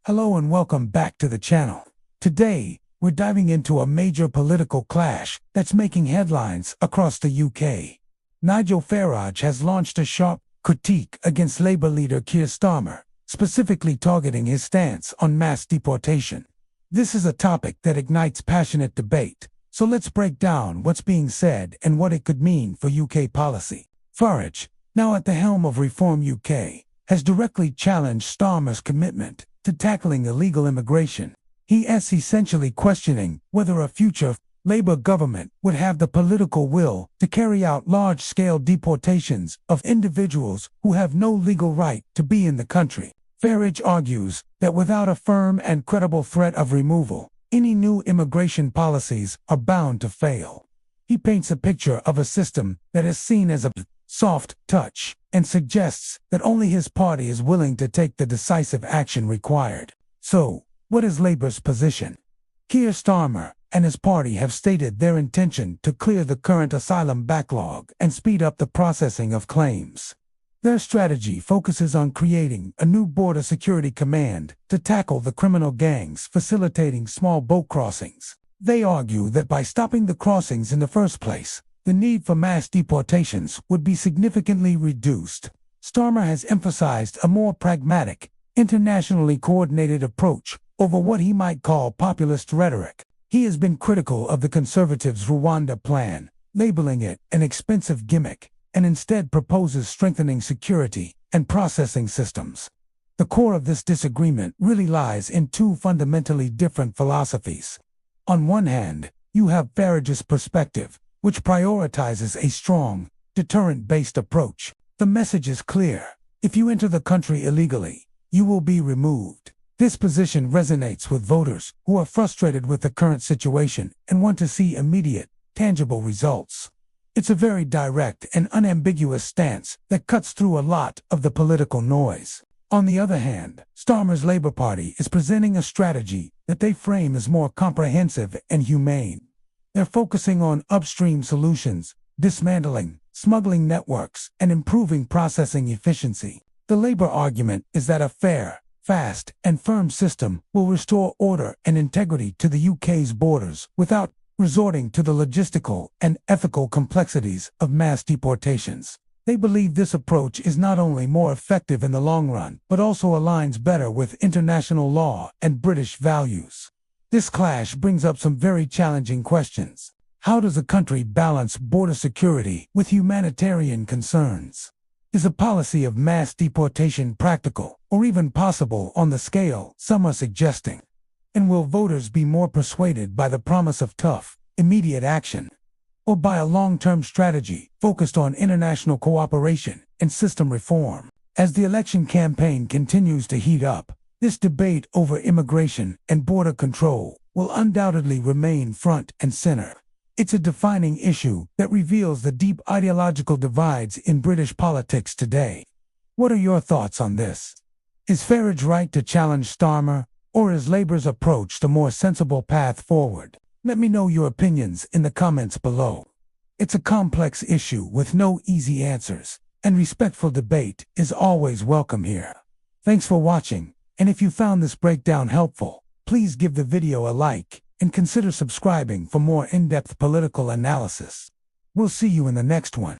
Hello and welcome back to the channel. Today, we're diving into a major political clash that's making headlines across the UK. Nigel Farage has launched a sharp critique against Labour leader Keir Starmer, specifically targeting his stance on mass deportation. This is a topic that ignites passionate debate, so let's break down what's being said and what it could mean for UK policy. Farage, now at the helm of Reform UK, has directly challenged Starmer's commitment to tackling illegal immigration. He is essentially questioning whether a future Labour government would have the political will to carry out large-scale deportations of individuals who have no legal right to be in the country. Farage argues that without a firm and credible threat of removal, any new immigration policies are bound to fail. He paints a picture of a system that is seen as a soft touch and suggests that only his party is willing to take the decisive action required. So, what is Labour's position? Keir Starmer and his party have stated their intention to clear the current asylum backlog and speed up the processing of claims. Their strategy focuses on creating a new border security command to tackle the criminal gangs facilitating small boat crossings. They argue that by stopping the crossings in the first place, the need for mass deportations would be significantly reduced. Starmer has emphasized a more pragmatic, internationally coordinated approach over what he might call populist rhetoric. He has been critical of the Conservatives' Rwanda plan, labeling it an expensive gimmick, and instead proposes strengthening security and processing systems. The core of this disagreement really lies in two fundamentally different philosophies. On one hand, you have Farage's perspective, which prioritizes a strong, deterrent-based approach. The message is clear: if you enter the country illegally, you will be removed. This position resonates with voters who are frustrated with the current situation and want to see immediate, tangible results. It's a very direct and unambiguous stance that cuts through a lot of the political noise. On the other hand, Starmer's Labour Party is presenting a strategy that they frame as more comprehensive and humane. They're focusing on upstream solutions, dismantling smuggling networks, and improving processing efficiency. The Labour argument is that a fair, fast, and firm system will restore order and integrity to the UK's borders without resorting to the logistical and ethical complexities of mass deportations. They believe this approach is not only more effective in the long run, but also aligns better with international law and British values. This clash brings up some very challenging questions. How does a country balance border security with humanitarian concerns? Is a policy of mass deportation practical, or even possible on the scale some are suggesting? And will voters be more persuaded by the promise of tough, immediate action, or by a long-term strategy focused on international cooperation and system reform? As the election campaign continues to heat up, this debate over immigration and border control will undoubtedly remain front and center. It's a defining issue that reveals the deep ideological divides in British politics today. What are your thoughts on this? Is Farage right to challenge Starmer, or is Labour's approach the more sensible path forward? Let me know your opinions in the comments below. It's a complex issue with no easy answers, and respectful debate is always welcome here. Thanks for watching. And if you found this breakdown helpful, please give the video a like and consider subscribing for more in-depth political analysis. We'll see you in the next one.